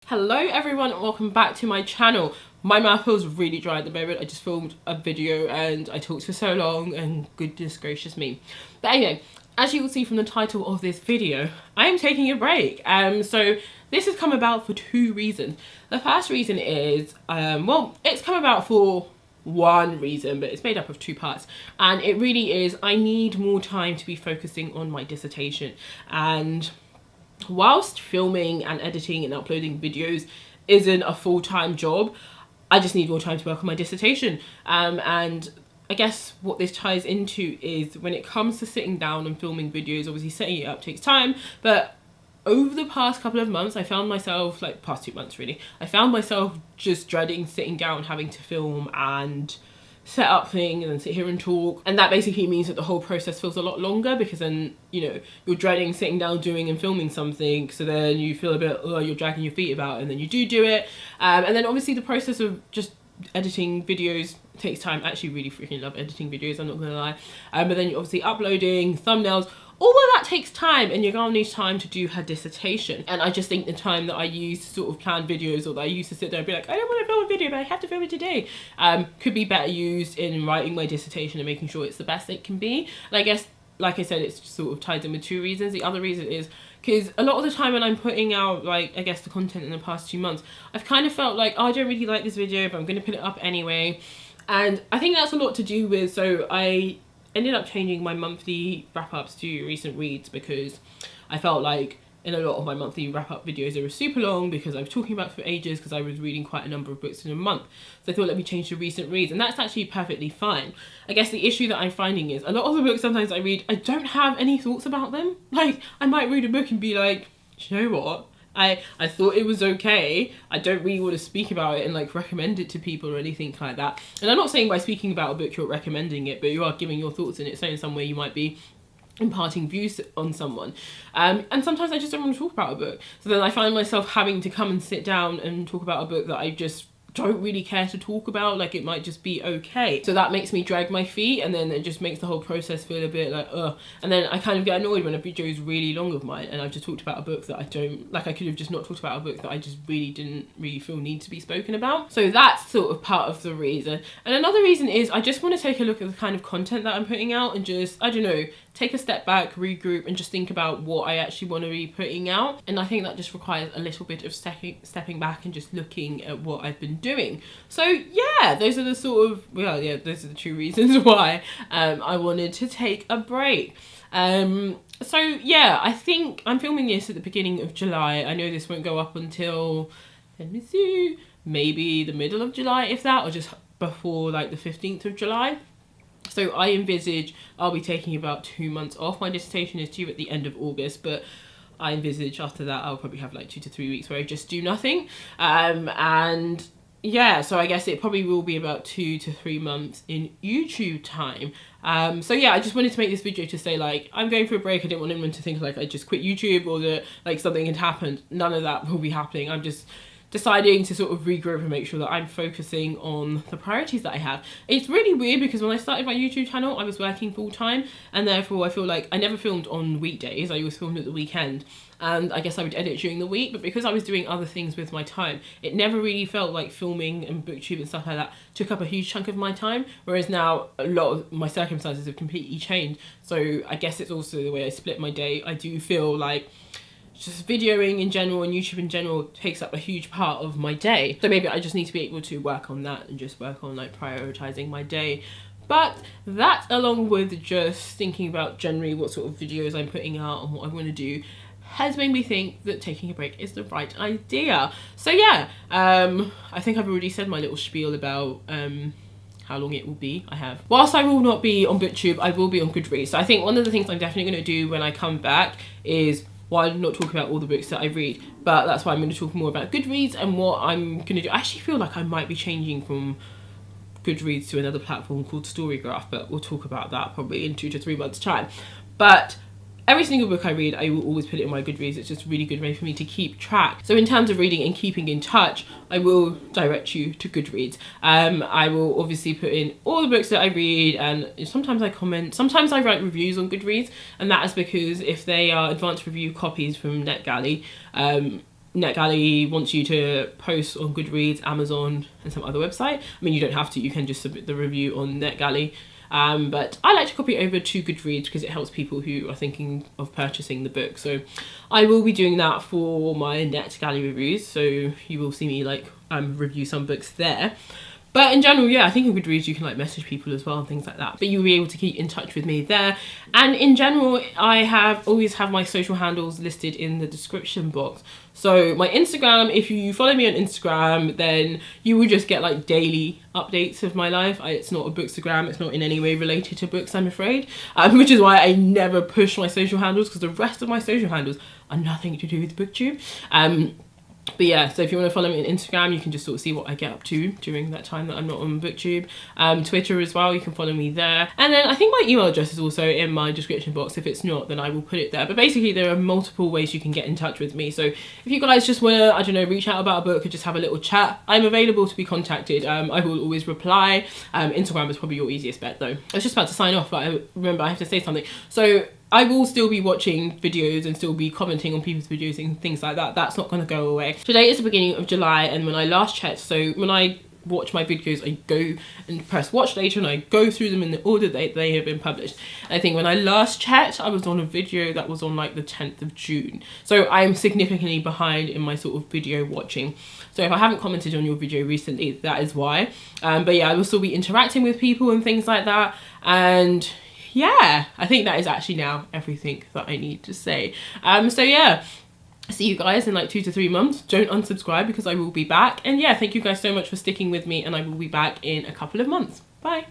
Hello everyone and welcome back to my channel. My mouth feels really dry at the moment. I just filmed a video and I talked for so long and goodness gracious me. But anyway, as you will see from the title of this video, I am taking a break. So this has come about for two reasons. The first reason is, it's come about for one reason, but it's made up of two parts, and it really is I need more time to be focusing on my dissertation. And whilst filming and editing and uploading videos isn't a full-time job, I just need more time to work on my dissertation. And I guess what this ties into is when it comes to sitting down and filming videos, obviously setting it up takes time, but over the past couple of months, I found myself, like past 2 months really, I found myself just dreading sitting down, having to film and set up thing and then sit here and talk, and that basically means that the whole process feels a lot longer, because then, you know, you're dreading sitting down doing and filming something, so then you feel a bit, oh, you're dragging your feet about, and then you do it, and then obviously the process of just editing videos takes time. I actually really freaking love editing videos, I'm not gonna lie, but then you're obviously uploading thumbnails. All of that takes time, and you're gonna need time to do her dissertation. And I just think the time that I use to sort of plan videos, or that I used to sit there and be like, I don't want to film a video, but I have to film it today, could be better used in writing my dissertation and making sure it's the best it can be. And I guess, like I said, it's sort of tied in with two reasons. The other reason is because a lot of the time when I'm putting out, like, I guess the content in the past 2 months, I've kind of felt like, oh, I don't really like this video, but I'm gonna put it up anyway. And I think that's a lot to do with, so I ended up changing my monthly wrap-ups to recent reads, because I felt like in a lot of my monthly wrap-up videos they were super long because I was talking about for ages, because I was reading quite a number of books in a month. So I thought, let me change to recent reads, and that's actually perfectly fine. I guess the issue that I'm finding is a lot of the books sometimes I read, I don't have any thoughts about them. Like, I might read a book and be like, you know what? I thought it was okay. I don't really want to speak about it and like recommend it to people or anything like that. And I'm not saying by speaking about a book you're recommending it, but you are giving your thoughts in it. So in some way you might be imparting views on someone. And sometimes I just don't want to talk about a book. So then I find myself having to come and sit down and talk about a book that I just don't really care to talk about, like it might just be okay. So that makes me drag my feet, and then it just makes the whole process feel a bit like, ugh. And then I kind of get annoyed when a video is really long of mine and I've just talked about a book that I don't, like I could have just not talked about a book that I just really didn't really feel need to be spoken about. So that's sort of part of the reason. And another reason is I just want to take a look at the kind of content that I'm putting out and just, I don't know, take a step back, regroup, and just think about what I actually want to be putting out. And I think that just requires a little bit of stepping back and just looking at what I've been doing. So yeah, those are the sort of, well, yeah, those are the two reasons why I wanted to take a break. So yeah, I think I'm filming this at the beginning of July. I know this won't go up until, let me see, maybe the middle of July, if that, or just before like the 15th of July. So I envisage I'll be taking about 2 months off. My dissertation is due at the end of August, but I envisage after that I'll probably have like 2 to 3 weeks where I just do nothing. And yeah, so I guess it probably will be about 2 to 3 months in YouTube time. So yeah, I just wanted to make this video to say, like, I'm going for a break. I didn't want anyone to think like I just quit YouTube or that like something had happened. None of that will be happening. I'm just deciding to sort of regroup and make sure that I'm focusing on the priorities that I have. It's really weird because when I started my YouTube channel, I was working full time, and therefore I feel like I never filmed on weekdays. I always filmed at the weekend, and I guess I would edit during the week, but because I was doing other things with my time, it never really felt like filming and booktube and stuff like that took up a huge chunk of my time, whereas now a lot of my circumstances have completely changed. So I guess it's also the way I split my day. I do feel like just videoing in general and YouTube in general takes up a huge part of my day. So maybe I just need to be able to work on that and just work on like prioritizing my day. But that, along with just thinking about generally what sort of videos I'm putting out and what I want to do, has made me think that taking a break is the right idea. So yeah, I think I've already said my little spiel about how long it will be. I have. Whilst I will not be on BookTube, I will be on Goodreads. So I think one of the things I'm definitely going to do when I come back is, well, I'm not talking about all the books that I read, but that's why I'm going to talk more about Goodreads and what I'm going to do. I actually feel like I might be changing from Goodreads to another platform called Storygraph, but we'll talk about that probably in 2 to 3 months' time. But every single book I read, I will always put it in my Goodreads. It's just a really good way for me to keep track. So in terms of reading and keeping in touch, I will direct you to Goodreads. I will obviously put in all the books that I read, and sometimes I comment, sometimes I write reviews on Goodreads, and that is because if they are advanced review copies from NetGalley, NetGalley wants you to post on Goodreads, Amazon and some other website. I mean, you don't have to, you can just submit the review on NetGalley. But I like to copy it over to Goodreads because it helps people who are thinking of purchasing the book. So I will be doing that for my NetGalley reviews. So you will see me like review some books there. But in general, yeah, I think in Goodreads you can like message people as well and things like that. But you'll be able to keep in touch with me there. And in general, I always have my social handles listed in the description box. So my Instagram, if you follow me on Instagram, then you will just get like daily updates of my life. It's not a bookstagram, it's not in any way related to books, I'm afraid. Which is why I never push my social handles, because the rest of my social handles are nothing to do with BookTube. But yeah, so if you want to follow me on Instagram, you can just sort of see what I get up to during that time that I'm not on BookTube. Twitter as well, you can follow me there. And then I think my email address is also in my description box. If it's not, then I will put it there. But basically there are multiple ways you can get in touch with me. So if you guys just want to, I don't know, reach out about a book or just have a little chat, I'm available to be contacted. I will always reply. Instagram is probably your easiest bet though. I was just about to sign off, but I remember I have to say something. So I will still be watching videos and still be commenting on people's videos and things like that. That's not going to go away. Today is the beginning of July, and when I last checked, so when I watch my videos, I go and press watch later and I go through them in the order that they have been published. And I think when I last checked, I was on a video that was on like the 10th of June. So I'm significantly behind in my sort of video watching. So if I haven't commented on your video recently, that is why. But yeah, I will still be interacting with people and things like that. And yeah, I think that is actually now everything that I need to say. So yeah, see you guys in like 2 to 3 months. Don't unsubscribe because I will be back. And yeah, thank you guys so much for sticking with me, and I will be back in a couple of months. Bye.